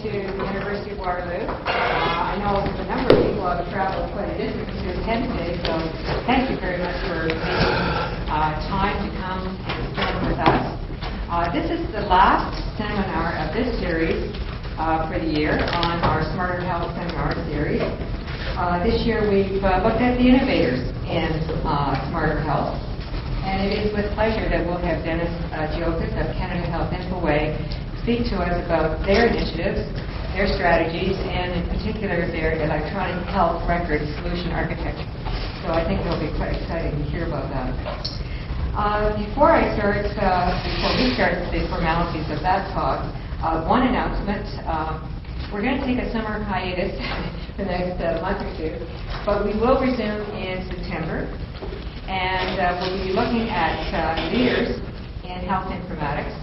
to the University of Waterloo. I know a number of people have traveled quite a distance to attend today, so thank you very much for taking time to come and spend with us. This is the last seminar of this series for the year on our Smarter Health seminar series. This year we've looked at the innovators in Smarter Health, and it is with pleasure that we'll have Dennis Giokas of Canada Health Infoway speak to us about their initiatives, their strategies, and in particular their electronic health record solution architecture. So I think it'll be quite exciting to hear about that. Before we start the formalities of that talk, one announcement. We're going to take a summer hiatus for the next month or two, but we will resume in September, and we'll be looking at leaders in health informatics.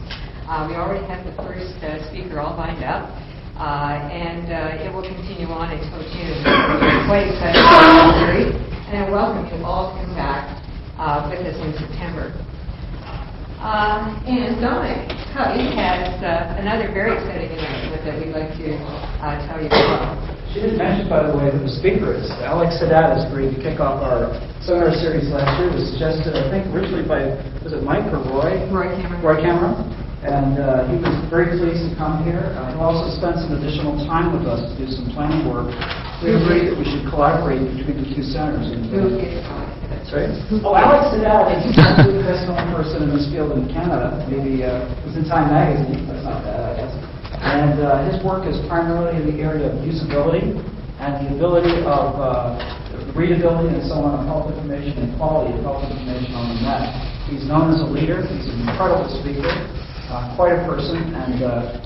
We already have the first speaker all lined up, and it will continue on until June. We're quite excited about the series, and I welcome you all to come back with us in September. And Dominic Covey has another very exciting announcement that we'd like to tell you about. She didn't mention, by the way, who the speaker is. Alex Haddad has agreed to kick off our seminar series last year. It was suggested, I think, originally by, was it Mike or Roy? Roy Cameron. Roy Cameron. And he was very pleased to come here. He'll also spend some additional time with us to do some planning work. We agreed that we should collaborate between the two centers. Sorry? Oh, Alex Haddad is the best known person in this field in Canada. Maybe it was in Time Magazine. That's not bad, I guess. And his work is primarily in the area of usability and the ability of readability and so on of health information and quality of health information on the net. He's known as a leader. He's an incredible speaker. Quite a person, and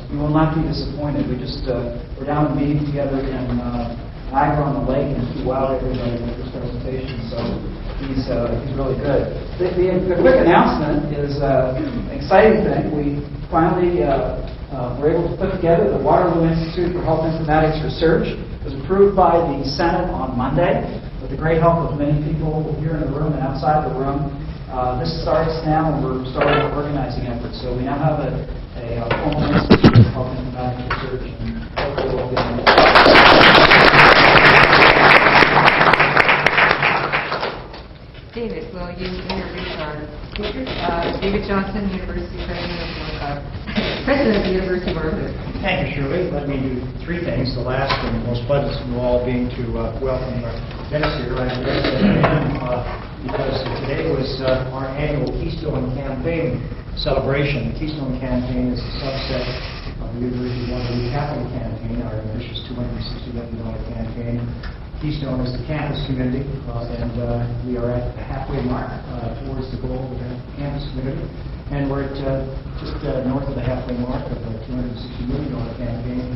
you will not be disappointed. We just were down meeting together in Niagara on the Lake, and he wowed everybody with his presentation. So he's really good. The quick announcement is an exciting thing. We finally were able to put together the Waterloo Institute for Health Informatics Research. It was approved by the Senate on Monday with the great help of many people here in the room and outside the room. This starts now, and we're starting our organizing efforts. So we now have a formal institute of health informatics research, and hopefully we'll get on. David, will you introduce our speakers? David Johnson, President of the University of Waterloo. Thank you, Shirley. Let me do three things. The last and most pleasant of all being to welcome Dennis here. I'm very excited because today was our annual Keystone Campaign celebration. The Keystone Campaign is a subset of the University of Waterloo Capital Campaign, our ambitious $260 million campaign. Keystone is the campus community, and we are at the halfway mark towards the goal of the campus community. And we're at just north of the halfway mark of the $260 million campaign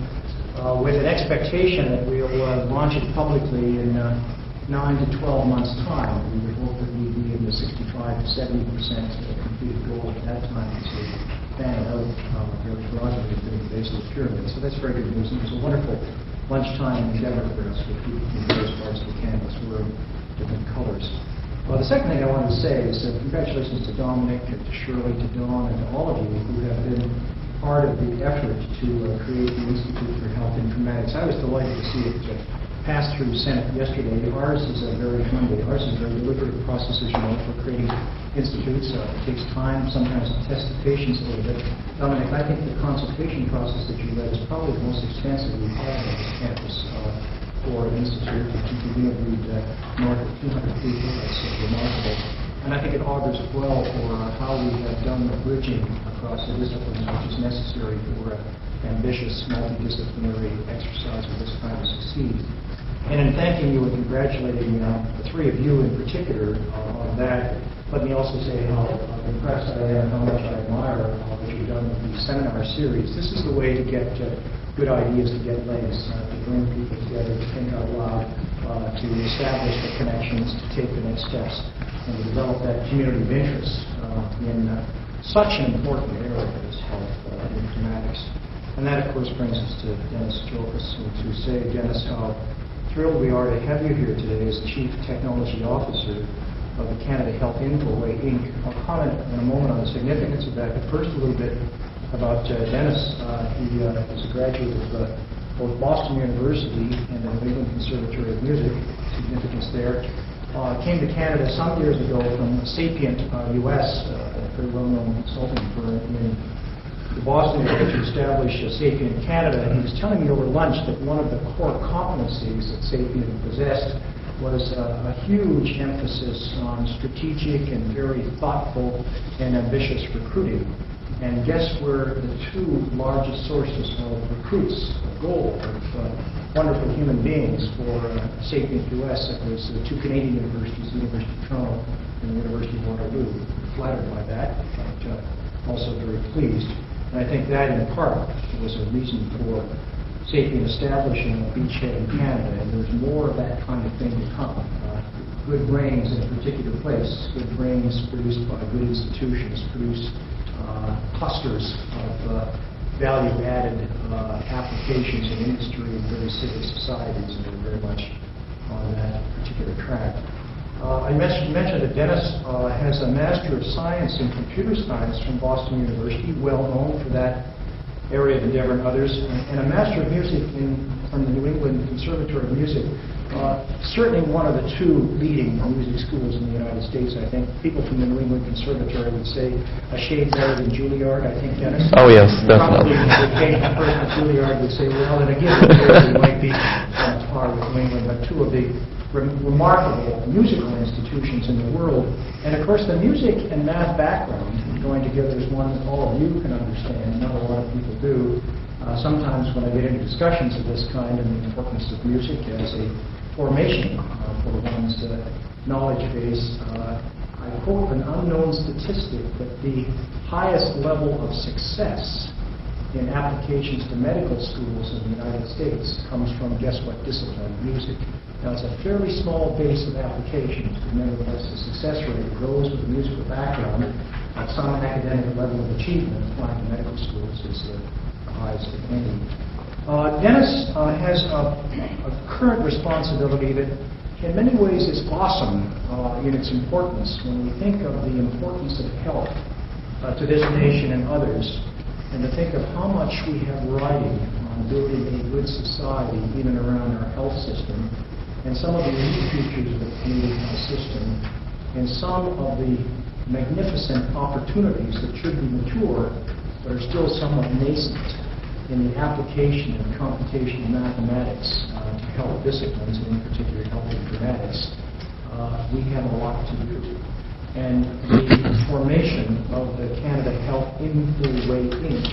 with an expectation that we'll launch it publicly in 9 to 12 months' time. We would hope that we'd be in the 65 to 70% completed goal at that time to fan it out very broadly at the base of the pyramid. So that's very good news. It was a wonderful lunchtime endeavor for us with people from various parts of the campus wearing different colors. Well, the second thing I wanted to say is congratulations to Dominic, and to Shirley, to Dawn, and to all of you who have been part of the effort to create the Institute for Health Informatics. I was delighted to see it passed through the Senate yesterday. Ours is a very deliberative process, as you know, for creating institutes. It takes time, sometimes to test the patience a little bit. Dominic, I think the consultation process that you led is probably the most extensive we've had on this campus for an institute. You interviewed north of 200 people. That's remarkable. And I think it augurs well for how we have done the bridging across the disciplines which is necessary for ambitious, multidisciplinary exercise of this kind to succeed. And in thanking you and congratulating the three of you in particular on that, let me also say how impressed I am, how much I admire what you've done with the seminar series. This is the way to get good ideas, to get legs, to bring people together, to think out loud, to establish the connections, to take the next steps, and to develop that community of interest in such an important area as health informatics. And that, of course, brings us to Dennis Giokas, and to say, Dennis, how thrilled we are to have you here today as Chief Technology Officer of the Canada Health Infoway, Inc. I'll comment in a moment on the significance of that, but first a little bit about Dennis. He is a graduate of both Boston University and the New England Conservatory of Music, significance there. Came to Canada some years ago from Sapient US, a very well-known consulting firm in the Boston area to establish Sapient Canada. And he was telling me over lunch that one of the core competencies that Sapient possessed was a huge emphasis on strategic and very thoughtful and ambitious recruiting. And guess where the two largest sources of recruits, of gold, of wonderful human beings for Sapient US? It was the two Canadian universities, the University of Toronto and the University of Waterloo. Flattered by that, but also very pleased. And I think that in part was a reason for Sapient establishing a beachhead in Canada, and there's more of that kind of thing to come. Good brains in a particular place, good brains produced by good institutions, produce clusters of value-added applications in industry and very civic societies, and we're very much on that particular track. I mentioned that Dennis has a Master of Science in Computer Science from Boston University, well known for that area of endeavor and others, and a Master of Music from the New England Conservatory of Music. Certainly one of the two leading music schools in the United States. I think people from the New England Conservatory would say a shade better than Juilliard. I think Dennis. Oh yes, Probably definitely. the occasional person at Juilliard would say, well, in a given year we might be on par with New England, but two of the remarkable musical institutions in the world. And of course, the music and math background going together is one that all of you can understand. Not a lot of people do. Sometimes when I get into discussions of this kind and the importance of music as a formation for one's knowledge base, I quote an unknown statistic that the highest level of success in applications to medical schools in the United States comes from, guess what discipline? Music. Now, it's a fairly small base of applications, but nevertheless the success rate grows with a musical background at some academic level of achievement applying to medical schools is the highest of any. Dennis has a current responsibility that in many ways is awesome in its importance. When we think of the importance of health to this nation and others, and to think of how much we have riding on building a good society in and around our health system, and some of the unique features of the Canadian health system, and some of the magnificent opportunities that should be mature, but are still somewhat nascent in the application of computational mathematics to health disciplines, and in particular health informatics, we have a lot to do. And the formation of the Canada Health Infoway Inc.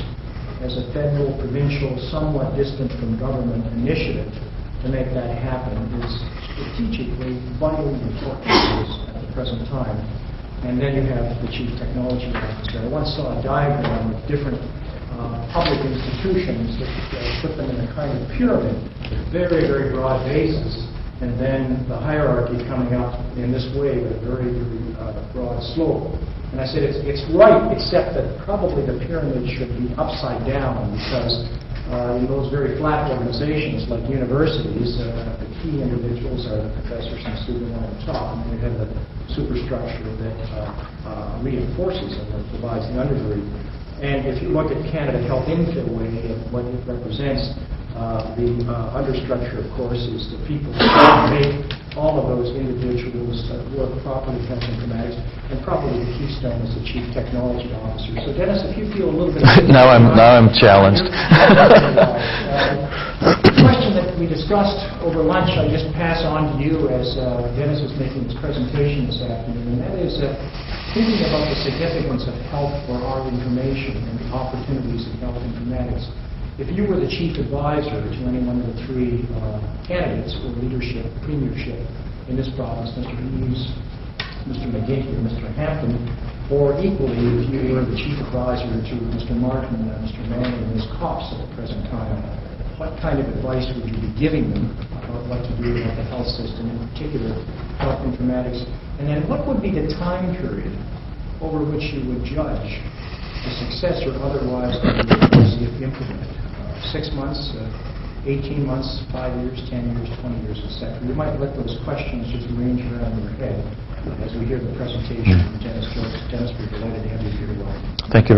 as a federal, provincial, somewhat distant from government initiative to make that happen is strategically vitally important at the present time. And then you have the Chief Technology Officer. I once saw a diagram of different public institutions that put them in a kind of pyramid with very, very broad bases, and then the hierarchy coming up in this way with a very, very broad slope. And I said it's right, except that probably the pyramid should be upside down, because in those very flat organizations like universities, the key individuals are the professors and students on the top, and they have the superstructure that reinforces and that provides the undergirding. And if you look at Canada Health Infoway, what it represents, the understructure, of course, is the people who make all of those individuals work properly with health informatics, and probably the keystone is the Chief Technology Officer. So, Dennis, if you feel a little bit... now I'm challenged. The question that we discussed over lunch, I just pass on to you as Dennis is making his presentation this afternoon, and that is thinking about the significance of health for our information and the opportunities of health informatics. If you were the chief advisor to any one of the three candidates for leadership, premiership in this province, Mr. Eves, Mr. McGinty, or Mr. Hampton, or equally if you were the chief advisor to Mr. Martin, Mr. Manning, and Ms. Cops at the present time, what kind of advice would you be giving them about what to do about the health system, in particular health informatics? And then what would be the time period over which you would judge the success or otherwise of the policy if implemented? 6 months, 18 months, 5 years, 10 years, 20 years, etc. You might let those questions just range around your head as we hear the presentation from Dennis Giokas. Dennis, we're delighted to have you here. Thank you very much.